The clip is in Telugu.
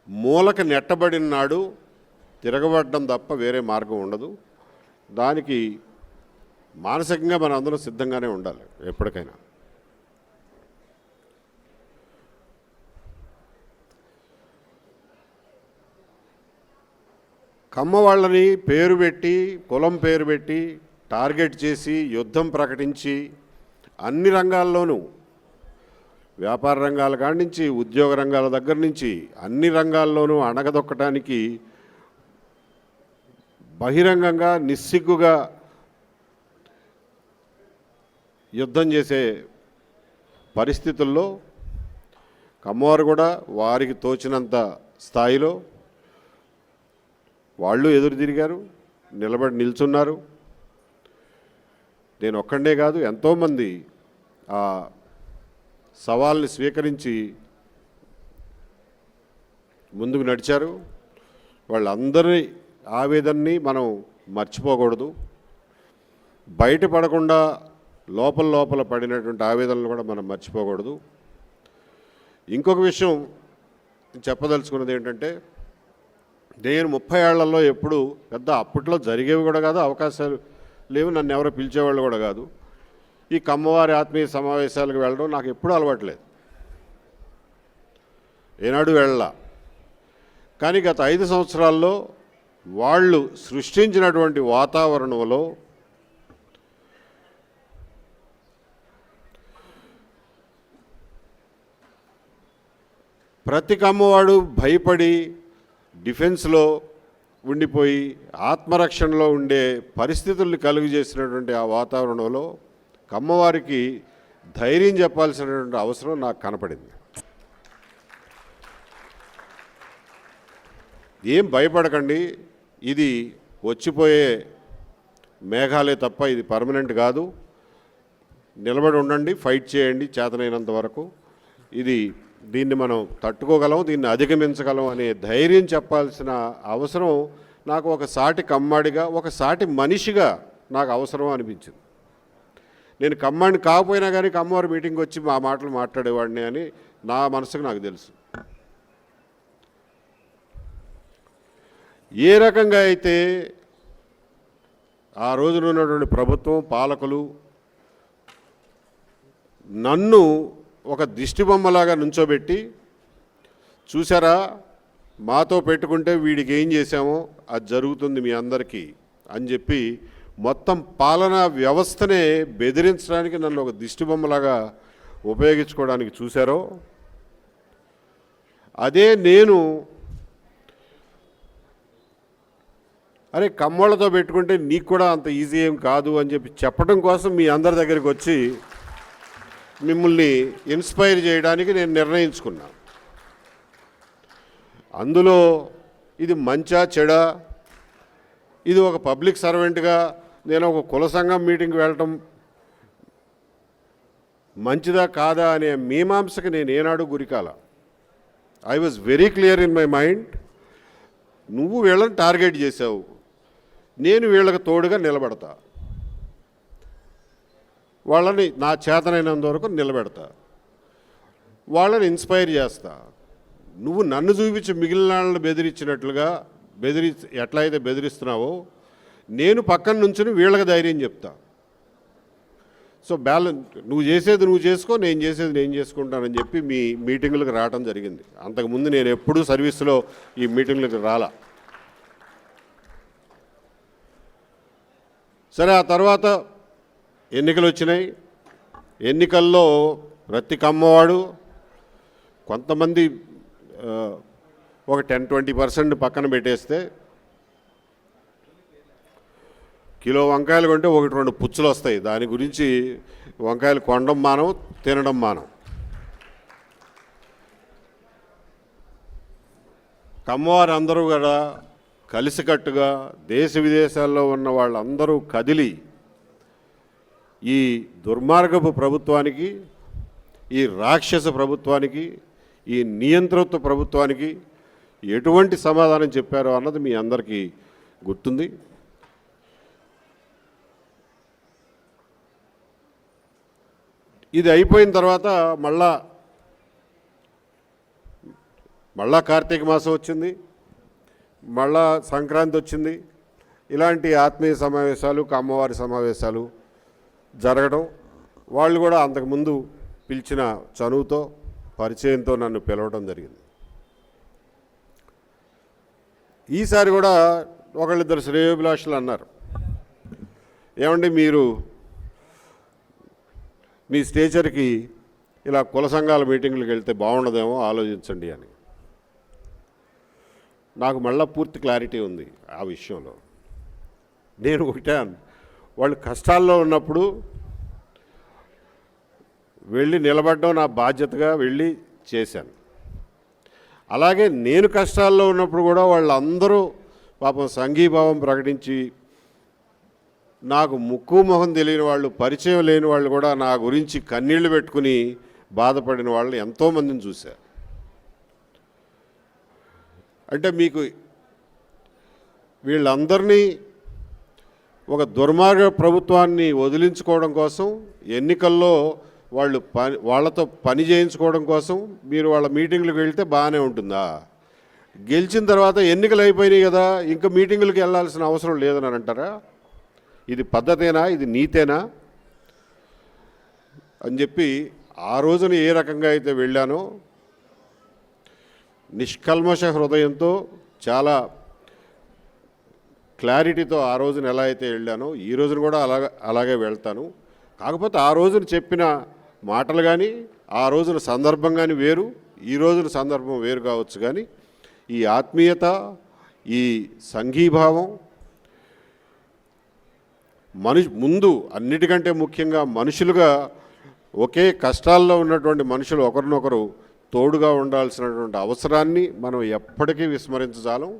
మూలకి నెట్టబడిన నాడు తిరగబడడం తప్ప వేరే మార్గం ఉండదు. దానికి మానసికంగా మనం అందరం సిద్ధంగానే ఉండాలి ఎప్పటికైనా. కమ్మ వాళ్ళని పేరు పెట్టి, కులం పేరు పెట్టి టార్గెట్ చేసి యుద్ధం ప్రకటించి అన్ని రంగాల్లోనూ, వ్యాపార రంగాల కాడి నుంచి ఉద్యోగ రంగాల దగ్గర నుంచి అన్ని రంగాల్లోనూ అణగదొక్కటానికి బహిరంగంగా నిస్సిగ్గుగా యుద్ధం చేసే పరిస్థితుల్లో కమ్మవారు కూడా వారికి తోచినంత స్థాయిలో వాళ్ళు ఎదురు తిరిగారు, నిల్చున్నారు. నేను ఒక్కడే కాదు, ఎంతోమంది ఆ సవాల్ని స్వీకరించి ముందుకు నడిచారు. వాళ్ళందరి ఆవేదనని మనం మర్చిపోకూడదు. బయటపడకుండా లోపల పడినటువంటి ఆవేదనలు కూడా మనం మర్చిపోకూడదు. ఇంకొక విషయం చెప్పదలుచుకున్నది ఏంటంటే, నేను 30 ఏళ్లలో ఎప్పుడు పెద్ద అప్పట్లో జరిగేవి కూడా కాదు, అవకాశాలు లేవు, నన్ను ఎవరో పిలిచేవాళ్ళు కూడా కాదు. ఈ కమ్మవారి ఆత్మీయ సమావేశాలకు వెళ్ళడం నాకు ఎప్పుడూ అలవాట్లేదు, ఏనాడు వెళ్ళా. కానీ గత 5 సంవత్సరాల్లో వాళ్ళు సృష్టించినటువంటి వాతావరణంలో ప్రతి కమ్మవాడు భయపడి డిఫెన్స్లో ఉండిపోయి ఆత్మరక్షణలో ఉండే పరిస్థితుల్ని కలుగజేసినటువంటి ఆ వాతావరణంలో కమ్మవారికి ధైర్యం చెప్పాల్సినటువంటి అవసరం నాకు కనపడింది. ఏం భయపడకండి, ఇది వచ్చిపోయే మేఘాలే తప్ప ఇది పర్మనెంట్ కాదు, నిలబడి ఉండండి, ఫైట్ చేయండి చేతనైనంత వరకు, దీన్ని మనం తట్టుకోగలం, దీన్ని అధిగమించగలం అనే ధైర్యం చెప్పాల్సిన అవసరం నాకు ఒక సాటి కమ్మాడిగా, ఒక సాటి మనిషిగా నాకు అవసరం అనిపించింది. నేను కమ్మాడిని కాకపోయినా కానీ కమ్మవారి మీటింగ్కి వచ్చి మా మాటలు మాట్లాడేవాడిని అని నా మనసుకు నాకు తెలుసు. ఏ రకంగా అయితే ఆ రోజున ఉన్నటువంటి ప్రభుత్వం, పాలకులు నన్ను ఒక దిష్టిబొమ్మలాగా నుంచోబెట్టి, చూసారా మాతో పెట్టుకుంటే వీడికి ఏం చేశామో అది జరుగుతుంది మీ అందరికీ అని చెప్పి మొత్తం పాలనా వ్యవస్థనే బెదిరించడానికి నన్ను ఒక దిష్టిబొమ్మలాగా ఉపయోగించుకోవడానికి చూశారో, అదే నేను అరే కమ్మోళ్ళతో పెట్టుకుంటే నీకు కూడా అంత ఈజీ ఏం కాదు అని చెప్పి చెప్పడం కోసం మీ అందరి దగ్గరికి వచ్చి మిమ్మల్ని ఇన్స్పైర్ చేయడానికి నేను నిర్ణయించుకున్నా. అందులో ఇది మంచా చెడా, ఇది ఒక పబ్లిక్ సర్వెంట్గా నేను ఒక కుల సంఘం మీటింగ్కి వెళ్ళటం మంచిదా కాదా అనే మీమాంసకి నేను ఏనాడు గురికాల. I was very clear in my mind. నువ్వు వీళ్ళని టార్గెట్ చేసావు, నేను వీళ్ళకి తోడుగా నిలబడతా, వాళ్ళని నా చేతనైనంత వరకు నిలబెడతా, వాళ్ళని ఇన్స్పైర్ చేస్తా. నువ్వు నన్ను చూపించి మిగిలిన వాళ్ళని బెదిరించినట్లుగా ఎట్లా అయితే బెదిరిస్తున్నావో నేను పక్కన నుంచుని వీళ్ళకి ధైర్యం చెప్తా. సో బ్యాలెన్స్, నువ్వు చేసేది నువ్వు చేసుకో, నేను చేసేది నేను చేసుకుంటానని చెప్పి మీ మీటింగులకు రావడం జరిగింది. అంతకుముందు నేను ఎప్పుడూ సర్వీస్లో ఈ మీటింగులకు రాలా. సరే, ఆ తర్వాత ఎన్నికలు వచ్చినాయి. ఎన్నికల్లో ప్రతి కమ్మవాడు కొంతమంది ఒక 10-20% పక్కన పెట్టేస్తే కిలో వంకాయలు కొంటే 1-2 పుచ్చులు వస్తాయి. దాని గురించి వంకాయలు కొనడం మానం, తినడం మానం. కమ్మవారు అందరూ కూడా కలిసికట్టుగా దేశ విదేశాల్లో ఉన్న వాళ్ళందరూ కదిలి ఈ దుర్మార్గపు ప్రభుత్వానికి, ఈ రాక్షస ప్రభుత్వానికి, ఈ నియంతృత్వ ప్రభుత్వానికి ఎటువంటి సమాధానం చెప్పారో అన్నది మీ అందరికీ గుర్తుంది. ఇది అయిపోయిన తర్వాత మళ్ళా మళ్ళా కార్తీక మాసం వచ్చింది, మళ్ళా సంక్రాంతి వచ్చింది. ఇలాంటి ఆత్మీయ సమావేశాలు, అమ్మవారి సమావేశాలు జరగడం, వాళ్ళు కూడా అంతకుముందు పిలిచిన చనువుతో పరిచయంతో నన్ను పిలవడం జరిగింది. ఈసారి కూడా ఒకళ్ళిద్దరు శ్రేయోభిలాషులు అన్నారు, ఏమండి మీరు మీ స్టేచర్కి ఇలా కుల సంఘాల మీటింగ్లకు వెళ్తే బాగుండదేమో ఆలోచించండి అని. నాకు మళ్ళీ పూర్తి క్లారిటీ ఉంది ఆ విషయంలో. నేను ఒకటే వాళ్ళు కష్టాల్లో ఉన్నప్పుడు వెళ్ళి నిలబడడం నా బాధ్యతగా వెళ్ళి చేశాను. అలాగే నేను కష్టాల్లో ఉన్నప్పుడు కూడా వాళ్ళందరూ పాపం సంఘీభావం ప్రకటించి, నాకు ముక్కు మొహం తెలియని వాళ్ళు, పరిచయం లేని వాళ్ళు కూడా నా గురించి కన్నీళ్లు పెట్టుకుని బాధపడిన వాళ్ళు ఎంతోమందిని చూశారు. అంటే మీకు వీళ్ళందరినీ ఒక దుర్మార్గ ప్రభుత్వాన్ని వదిలించుకోవడం కోసం, ఎన్నికల్లో వాళ్ళతో పని చేయించుకోవడం కోసం మీరు వాళ్ళ మీటింగ్లకు వెళ్తే బాగానే ఉంటుందా? గెలిచిన తర్వాత ఎన్నికలు అయిపోయినాయి కదా, ఇంకా మీటింగులకు వెళ్ళాల్సిన అవసరం లేదని అంటారా? ఇది పద్ధతేనా? ఇది నీతేనా అని చెప్పి ఆ రోజున ఏ రకంగా అయితే వెళ్ళానో, నిష్కల్మష హృదయంతో చాలా క్లారిటీతో ఆ రోజున ఎలా అయితే వెళ్ళానో ఈ రోజున కూడా అలాగే వెళ్తాను. కాకపోతే ఆ రోజున చెప్పిన మాటలు కానీ, ఆ రోజున సందర్భం కానీ వేరు, ఈ రోజున సందర్భం వేరు కావచ్చు. కానీ ఈ ఆత్మీయత, ఈ సంఘీభావం, ముందు అన్నిటికంటే ముఖ్యంగా మనుషులుగా ఒకే కష్టాల్లో ఉన్నటువంటి మనుషులు ఒకరినొకరు తోడుగా ఉండాల్సినటువంటి అవసరాన్ని మనం ఎప్పటికీ విస్మరించజాలం.